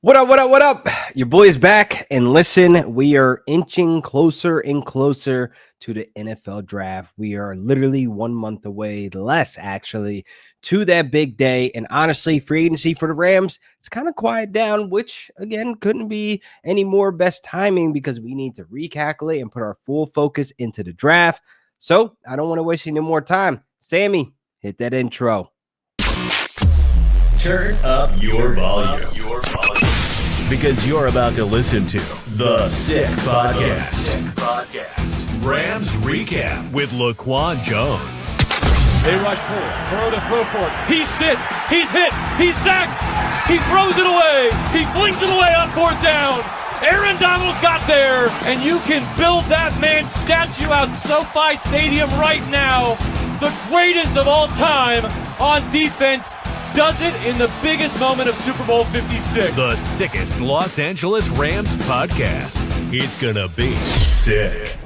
What up, what up, what up? Your boy's back. And listen, we are inching closer and closer to the NFL draft. We are literally 1 month away, less actually, to that big day. And honestly, free agency for the Rams, it's kind of quiet down, which again couldn't be any more best timing because we need to recalculate and put our full focus into the draft. So I don't want to waste any more time. Sammy, hit that intro. Turn up your volume. Because you're about to listen to The Sick Podcast. Rams Recap with LaQuan Jones. They rush forward. Burrow to throw for it. He's hit. He's hit. He's sacked. He throws it away. He flings it away on fourth down. Aaron Donald got there, and you can build that man's statue out SoFi Stadium right now. The greatest of all time on defense. Does it in the biggest moment of Super Bowl 56. The sickest Los Angeles Rams podcast. It's gonna be sick.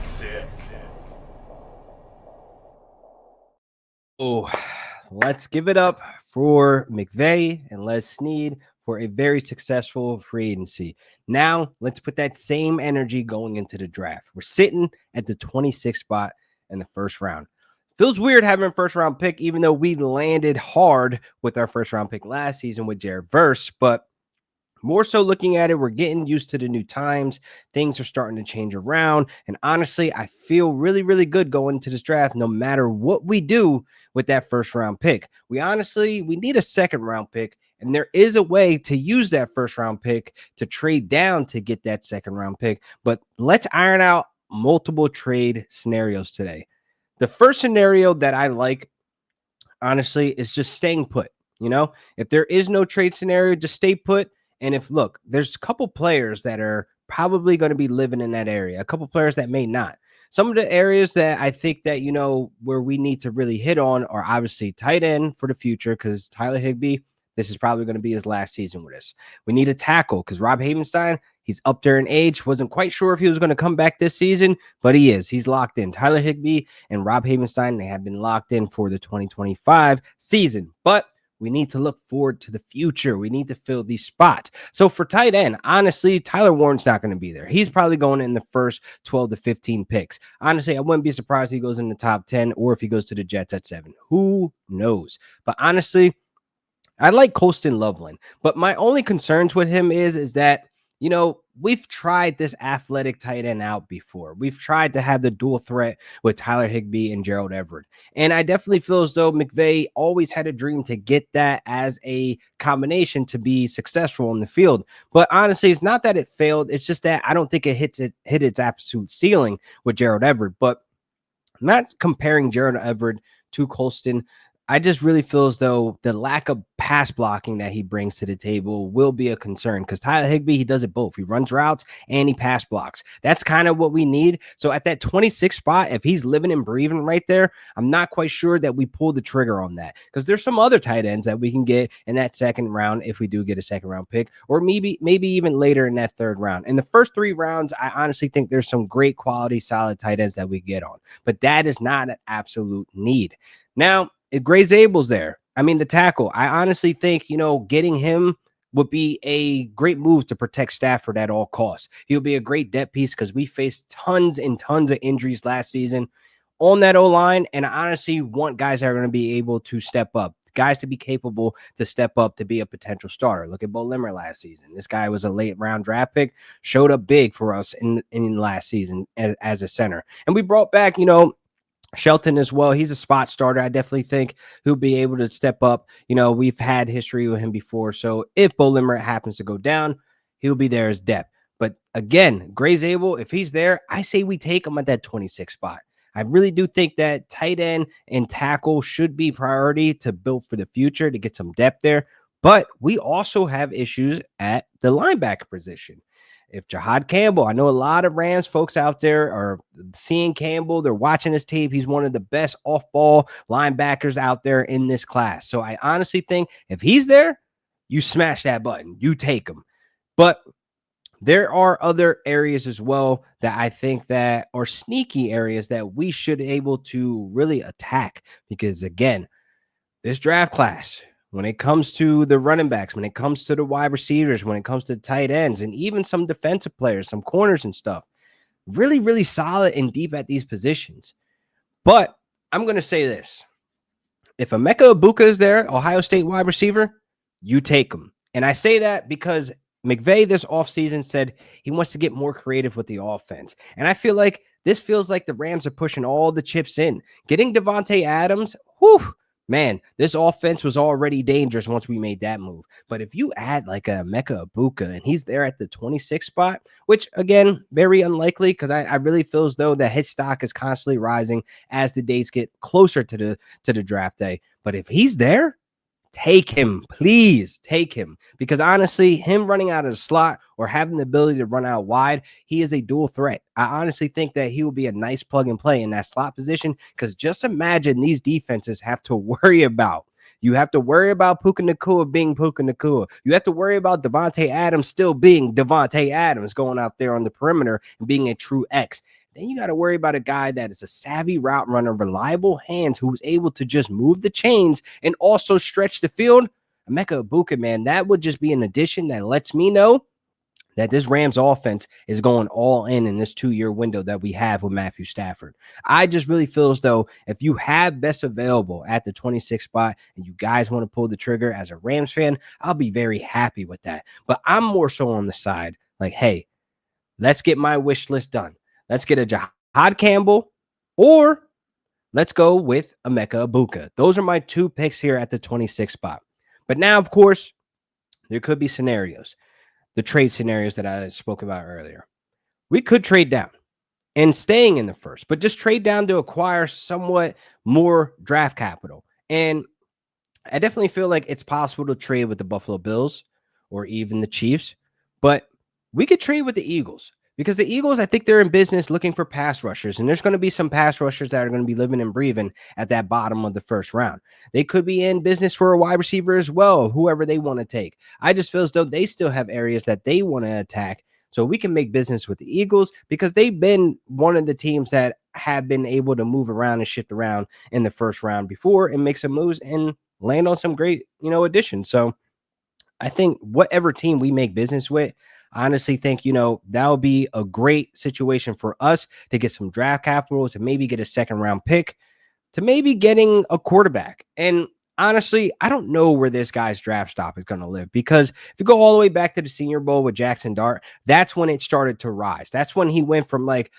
Oh, let's give it up for McVay and Les Snead for a very successful free agency. Now, let's put that same energy going into the draft. We're sitting at the 26th spot in the first round. Feels weird having a first-round pick, even though we landed hard with our first-round pick last season with Jared Verse. But more so looking at it, we're getting used to the new times. Things are starting to change around. And honestly, I feel really, really good going into this draft no matter what we do with that first-round pick. We need a second-round pick. And there is a way to use that first-round pick to trade down to get that second-round pick. But let's iron out multiple trade scenarios today. The first scenario that I like, honestly, is just staying put. You know, if there is no trade scenario, just stay put. And there's a couple players that are probably going to be living in that area, a couple players that may not. Some of the areas that I think that, where we need to really hit on are obviously tight end for the future because Tyler Higbee, this is probably going to be his last season with us. We need a tackle because Rob Havenstein, he's up there in age. Wasn't quite sure if he was going to come back this season, but he is. He's locked in. Tyler Higbee and Rob Havenstein, they have been locked in for the 2025 season. But we need to look forward to the future. We need to fill these spots. So for tight end, honestly, Tyler Warren's not going to be there. He's probably going in the first 12 to 15 picks. Honestly, I wouldn't be surprised if he goes in the top 10 or if he goes to the Jets at 7. Who knows? But honestly, I like Colston Loveland, but my only concerns with him is that, we've tried this athletic tight end out before. We've tried to have the dual threat with Tyler Higbee and Gerald Everett. And I definitely feel as though McVay always had a dream to get that as a combination to be successful in the field. But honestly, it's not that it failed. It's just that I don't think it hit its absolute ceiling with Gerald Everett. But I'm not comparing Gerald Everett to Colston. I just really feel as though the lack of pass blocking that he brings to the table will be a concern because Tyler Higbee, he does it both. He runs routes and he pass blocks. That's kind of what we need. So at that 26th spot, if he's living and breathing right there, I'm not quite sure that we pull the trigger on that because there's some other tight ends that we can get in that second round if we do get a second round pick, or maybe even later in that third round. In the first 3 rounds, I honestly think there's some great quality, solid tight ends that we get on, but that is not an absolute need. Now, if Gray Zabel's there, the tackle, I honestly think, getting him would be a great move to protect Stafford at all costs. He'll be a great depth piece because we faced tons and tons of injuries last season on that O-line, and I honestly want guys that are going to be able to step up, guys to be capable to step up to be a potential starter. Look at Bo Limmer last season. This guy was a late round draft pick, showed up big for us in last season as a center. And we brought back, Shelton as well. He's a spot starter. I definitely think he'll be able to step up. We've had history with him before. So if Bo Limmer happens to go down, he'll be there as depth. But again, Gray Zabel, if he's there, I say we take him at that 26th spot. I really do think that tight end and tackle should be priority to build for the future to get some depth there. But we also have issues at the linebacker position. If Jahad Campbell, I know a lot of Rams folks out there are seeing Campbell, they're watching his tape. He's one of the best off-ball linebackers out there in this class. So I honestly think if he's there, you smash that button, you take him. But there are other areas as well that I think that are sneaky areas that we should be able to really attack because, again, this draft class, when it comes to the running backs, when it comes to the wide receivers, when it comes to tight ends, and even some defensive players, some corners and stuff. Really, really solid and deep at these positions. But I'm going to say this. If Emeka Ibuka is there, Ohio State wide receiver, you take him. And I say that because McVay this offseason said he wants to get more creative with the offense. And I feel like this feels like the Rams are pushing all the chips in. Getting Devontae Adams, whew, man, this offense was already dangerous once we made that move. But if you add like a Emeka Ibuka and he's there at the 26th spot, which again, very unlikely because I really feel as though that his stock is constantly rising as the dates get closer to the draft day. But if he's there, take him, please take him. Because honestly, him running out of the slot or having the ability to run out wide, he is a dual threat. I honestly think that he will be a nice plug and play in that slot position because just imagine these defenses have to worry about. You have to worry about Puka Nacua being Puka Nacua. You have to worry about Devontae Adams still being Devontae Adams going out there on the perimeter and being a true X. Then you got to worry about a guy that is a savvy route runner, reliable hands, who's able to just move the chains and also stretch the field. Emeka Ibuka, man, that would just be an addition that lets me know that this Rams offense is going all in this 2-year window that we have with Matthew Stafford. I just really feel as though if you have best available at the 26th spot and you guys want to pull the trigger as a Rams fan, I'll be very happy with that. But I'm more so on the side like, hey, let's get my wish list done. Let's get a Jahad Campbell or let's go with Emeka Ibuka. Those are my 2 picks here at the 26th spot. But now, of course, there could be scenarios, the trade scenarios that I spoke about earlier. We could trade down and staying in the first, but just trade down to acquire somewhat more draft capital. And I definitely feel like it's possible to trade with the Buffalo Bills or even the Chiefs, but we could trade with the Eagles. Because the Eagles, I think they're in business looking for pass rushers, and there's going to be some pass rushers that are going to be living and breathing at that bottom of the first round. They could be in business for a wide receiver as well, whoever they want to take. I just feel as though they still have areas that they want to attack, so we can make business with the Eagles because they've been one of the teams that have been able to move around and shift around in the first round before and make some moves and land on some great, additions. So I think whatever team we make business with, I honestly think, that would be a great situation for us to get some draft capital, to maybe get a second round pick, to maybe getting a quarterback. And honestly, I don't know where this guy's draft stock is going to live because if you go all the way back to the Senior Bowl with Jackson Dart, that's when it started to rise. That's when he went from like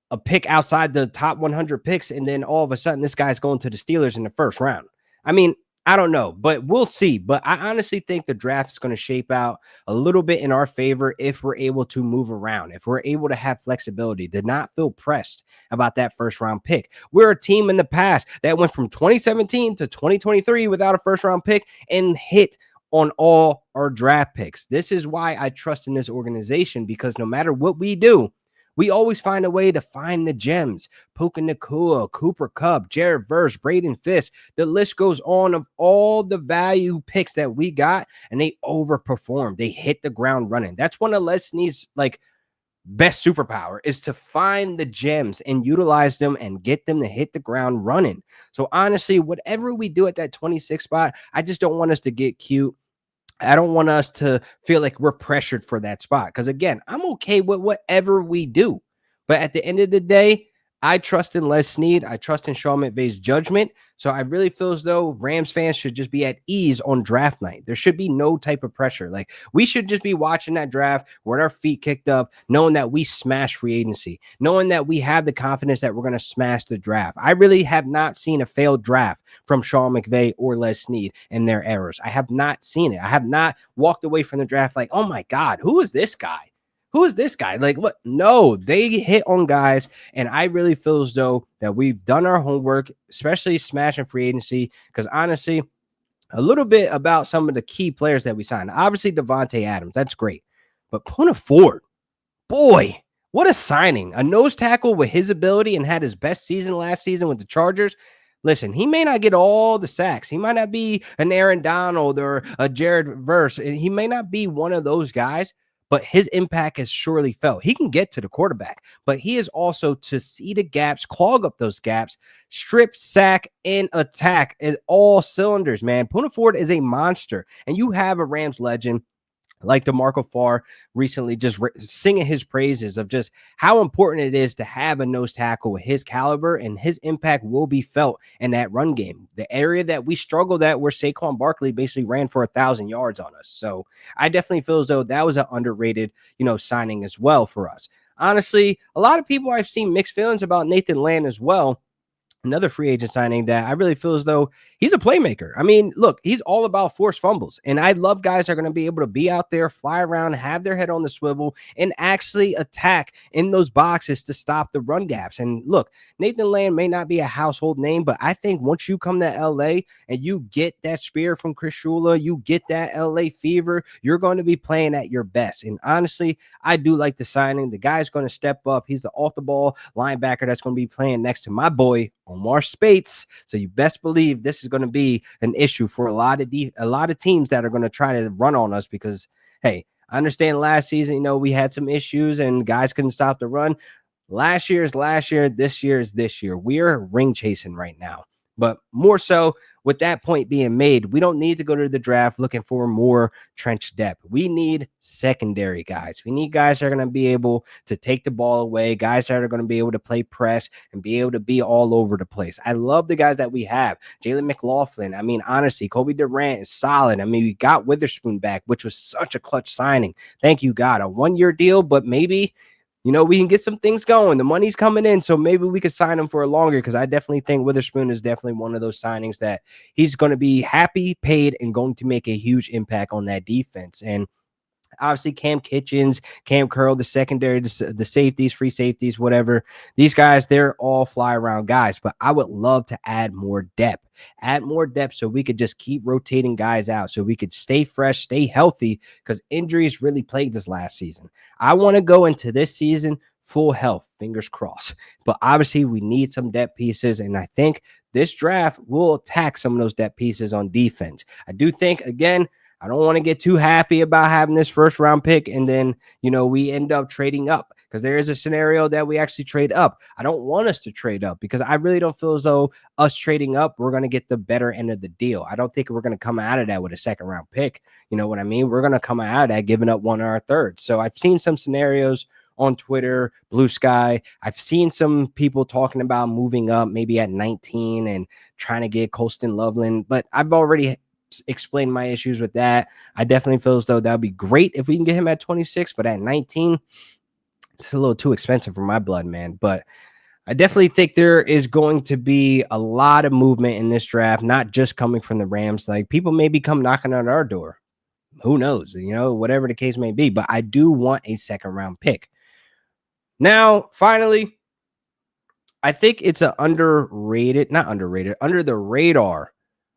a pick outside the top 100 picks. And then all of a sudden, this guy's going to the Steelers in the first round. I mean, I don't know, but we'll see. But I honestly think the draft is going to shape out a little bit in our favor if we're able to move around, if we're able to have flexibility, to not feel pressed about that first round pick. We're a team in the past that went from 2017 to 2023 without a first round pick and hit on all our draft picks. This is why I trust in this organization, because no matter what we do, we always find a way to find the gems. Puka Nacua, Cooper Kupp, Jared Verse, Braden Fisk. The list goes on of all the value picks that we got, and they overperform. They hit the ground running. That's one of Les Snead's best superpower, is to find the gems and utilize them and get them to hit the ground running. So honestly, whatever we do at that 26 spot, I just don't want us to get cute. I don't want us to feel like we're pressured for that spot. Because again, I'm okay with whatever we do. But at the end of the day, I trust in Les Snead. I trust in Sean McVay's judgment. So I really feel as though Rams fans should just be at ease on draft night. There should be no type of pressure. Like, we should just be watching that draft with our feet kicked up, knowing that we smash free agency, knowing that we have the confidence that we're going to smash the draft. I really have not seen a failed draft from Sean McVay or Les Snead in their errors. I have not seen it. I have not walked away from the draft like, oh my God, who is this guy? Who is this guy? Like, what? No, they hit on guys. And I really feel as though that we've done our homework, especially smashing free agency. Because honestly, a little bit about some of the key players that we signed. Obviously, Devontae Adams. That's great. But Poona Ford, boy, what a signing. A nose tackle with his ability and had his best season last season with the Chargers. Listen, he may not get all the sacks. He might not be an Aaron Donald or a Jared Verse. He may not be one of those guys. but his impact is surely felt. He can get to the quarterback, but he is also to see the gaps, clog up those gaps, strip, sack, and attack in all cylinders, man. Poona Ford is a monster, and you have a Rams legend like DeMarco Farr recently just singing his praises of just how important it is to have a nose tackle with his caliber, and his impact will be felt in that run game. The area that we struggled at where Saquon Barkley basically ran for 1,000 yards on us. So I definitely feel as though that was an underrated, signing as well for us. Honestly, a lot of people I've seen mixed feelings about Nathan Land as well. Another free agent signing that I really feel as though he's a playmaker. I mean, look, he's all about forced fumbles. And I love guys that are going to be able to be out there, fly around, have their head on the swivel, and actually attack in those boxes to stop the run gaps. And look, Nathan Land may not be a household name, but I think once you come to LA and you get that spear from Chris Shula, you get that LA fever, you're going to be playing at your best. And honestly, I do like the signing. The guy's going to step up. He's the off the ball linebacker that's going to be playing next to my boy Omar Spates. So you best believe this is going to be an issue for a lot of teams that are going to try to run on us because, hey, I understand last season, we had some issues and guys couldn't stop the run. Last year is last year. This year is this year. We're ring chasing right now. But more so, with that point being made, we don't need to go to the draft looking for more trench depth. We need secondary guys. We need guys that are going to be able to take the ball away, guys that are going to be able to play press and be able to be all over the place. I love the guys that we have. Jalen McLaughlin. I mean, honestly, Kobe Durant is solid. I mean, we got Witherspoon back, which was such a clutch signing. Thank you, God. A 1-year deal, but maybe we can get some things going. The money's coming in, so maybe we could sign him for a longer because I definitely think Witherspoon is definitely one of those signings that he's going to be happy, paid, and going to make a huge impact on that defense. And obviously, Cam Kitchens, Cam Curl, the secondary, the safeties, free safeties, whatever. These guys, they're all fly around guys, but I would love to add more depth. So we could just keep rotating guys out so we could stay fresh, stay healthy because injuries really plagued us last season. I want to go into this season full health, fingers crossed. But obviously, we need some depth pieces, and I think this draft will attack some of those depth pieces on defense. I do think, again, I don't want to get too happy about having this first round pick and then, we end up trading up because there is a scenario that we actually trade up. I don't want us to trade up because I really don't feel as though us trading up, we're going to get the better end of the deal. I don't think we're going to come out of that with a second round pick. You know what I mean? We're going to come out of that giving up 1 or a third. So I've seen some scenarios on Twitter, Blue Sky. I've seen some people talking about moving up maybe at 19 and trying to get Colston Loveland, but I've already explain my issues with that. I definitely feel as though that would be great if we can get him at 26, but at 19, it's a little too expensive for my blood, man. But I definitely think there is going to be a lot of movement in this draft, not just coming from the Rams. Like people maybe come knocking on our door. Who knows? Whatever the case may be. But I do want a second round pick. Now, finally, I think it's an under the radar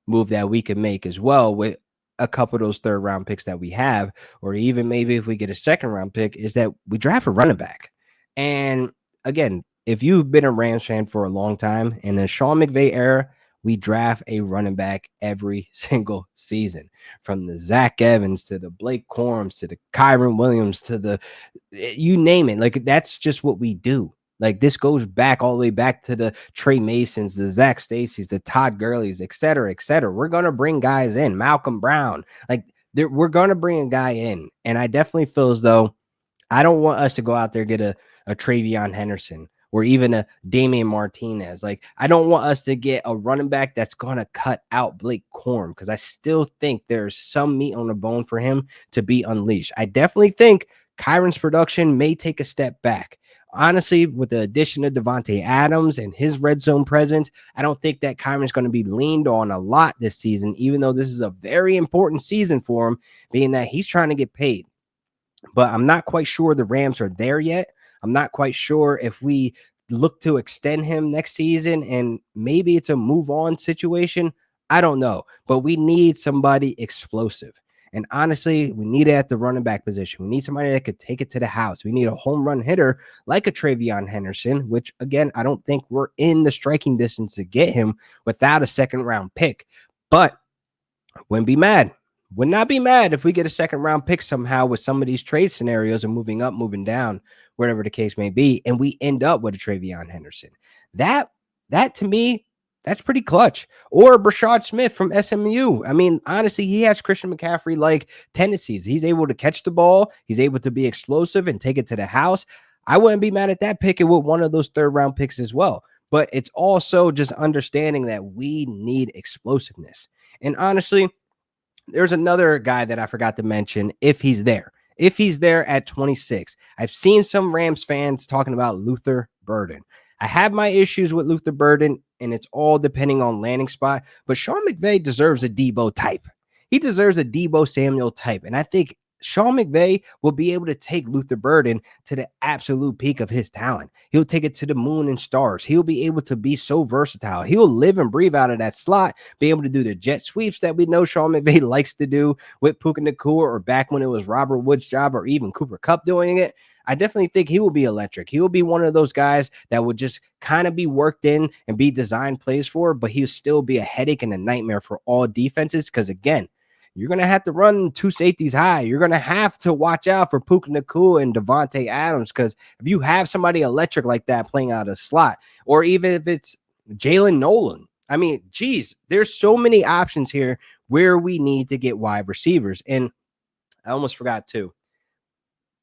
move that we can make as well with a couple of those third round picks that we have, or even maybe if we get a second round pick, is that we draft a running back. And again, if you've been a Rams fan for a long time, in the Sean McVay era, we draft a running back every single season, from the Zach Evans to the Blake Corums to the Kyron Williams to the, you name it. Like that's just what we do. Like this goes back all the way back to the Trey Masons, the Zach Stacey's, the Todd Gurley's, et cetera, et cetera. We're going to bring guys in. Malcolm Brown. Like we're going to bring a guy in. And I definitely feel as though I don't want us to go out there and get a Travion Henderson or even a Damian Martinez. Like I don't want us to get a running back that's going to cut out Blake Corum because I still think there's some meat on the bone for him to be unleashed. I definitely think Kyron's production may take a step back. Honestly, with the addition of Devontae Adams and his red zone presence, I don't think that Kyron's going to be leaned on a lot this season, even though this is a very important season for him, being that he's trying to get paid. But I'm not quite sure the Rams are there yet. I'm not quite sure if we look to extend him next season and maybe it's a move on situation. I don't know, but we need somebody explosive. And honestly, we need it at the running back position. We need somebody that could take it to the house. We need a home run hitter like a Travion Henderson, which, again, I don't think we're in the striking distance to get him without a second-round pick. But wouldn't be mad. would not be mad if we get a second round pick somehow with some of these trade scenarios and moving up, moving down, whatever the case may be, and we end up with a Travion Henderson. That to me, that's pretty clutch. Or Brashad Smith from SMU. I mean, honestly, he has Christian McCaffrey like tendencies. He's able to catch the ball. He's able to be explosive and take it to the house. I wouldn't be mad at that picking with one of those third round picks as well. But it's also just understanding that we need explosiveness. And honestly, there's another guy that I forgot to mention if he's there. If he's there at 26, I've seen some Rams fans talking about Luther Burden. I have my issues with Luther Burden, and it's all depending on landing spot. But Sean McVay deserves a Debo type. He deserves a Debo Samuel type. And I think Sean McVay will be able to take Luther Burden to the absolute peak of his talent. He'll take it to the moon and stars. He'll be able to be so versatile. He'll live and breathe out of that slot, be able to do the jet sweeps that we know Sean McVay likes to do with Puka Nacua, or back when it was Robert Woods' job, or even Cooper Kupp doing it. I definitely think he will be electric. He will be one of those guys that would just kind of be worked in and be designed plays for, but he'll still be a headache and a nightmare for all defenses because, again, you're going to have to run two safeties high. You're going to have to watch out for Puka Nacua and Devontae Adams, because if you have somebody electric like that playing out of slot, or even if it's Jalen Nolan, I mean, geez, there's so many options here where we need to get wide receivers. And I almost forgot too.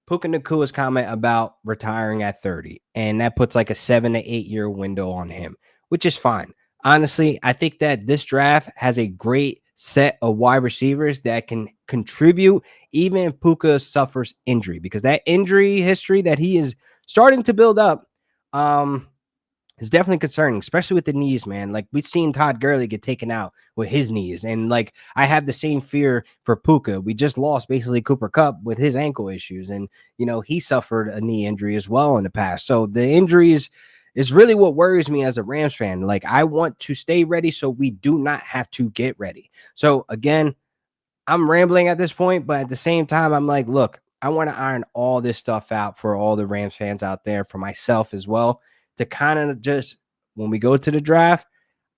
Puka Nacua's comment about retiring at 30, and that puts like a 7 to 8 year window on him, which is fine. Honestly, I think that this draft has a great set of wide receivers that can contribute even if Puka suffers injury, because that injury history that he is starting to build up is definitely concerning, especially with the knees, man. Like, we've seen Todd Gurley get taken out with his knees, and like, I have the same fear for Puka. We just lost basically Cooper Kupp with his ankle issues, and you know, he suffered a knee injury as well in the past. So the injuries is really what worries me as a Rams fan. Like, I want to stay ready so we do not have to get ready. So again, I'm rambling at this point, but at the same time, I'm like, look, I want to iron all this stuff out for all the Rams fans out there, for myself as well, to kind of just, when we go to the draft,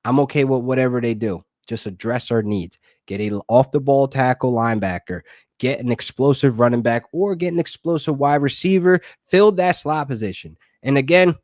I'm okay with whatever they do. Just address our needs. Get a off the ball tackle linebacker, get an explosive running back, or get an explosive wide receiver, fill that slot position. And again,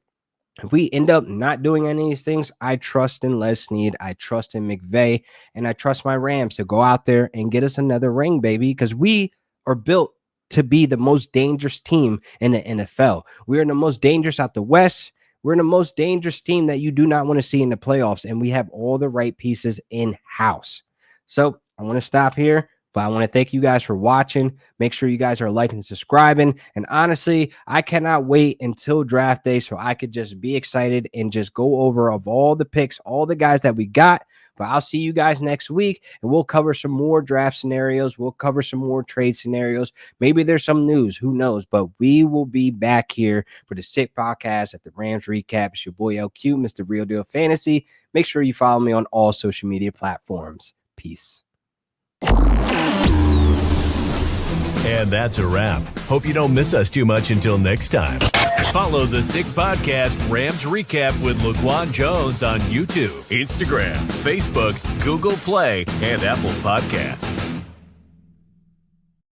if we end up not doing any of these things, I trust in Les Snead, I trust in McVay, and I trust my Rams to go out there and get us another ring, baby, because we are built to be the most dangerous team in the NFL. We are the most dangerous out the West. We're the most dangerous team that you do not want to see in the playoffs, and we have all the right pieces in-house. So I want to stop here, but I want to thank you guys for watching. Make sure you guys are liking and subscribing. And honestly, I cannot wait until draft day so I could just be excited and just go over of all the picks, all the guys that we got. But I'll see you guys next week, and we'll cover some more draft scenarios. We'll cover some more trade scenarios. Maybe there's some news. Who knows? But we will be back here for the Sick Podcast at the Rams Recap. It's your boy LQ, Mr. Real Deal Fantasy. Make sure you follow me on all social media platforms. Peace. And that's a wrap. Hope you don't miss us too much until next time. Follow the Sick Podcast Rams Recap with LaQuan Jones on YouTube, Instagram, Facebook, Google Play, and Apple Podcasts.